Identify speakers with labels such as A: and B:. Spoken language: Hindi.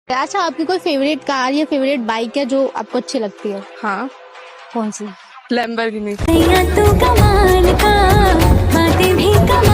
A: अच्छा, आपकी कोई फेवरेट कार या फेवरेट बाइक है जो आपको अच्छी लगती है?
B: हाँ,
A: कौन सी?
B: लैम्बोर्गिनी।
C: तू कमाल का, बातें भी कमाल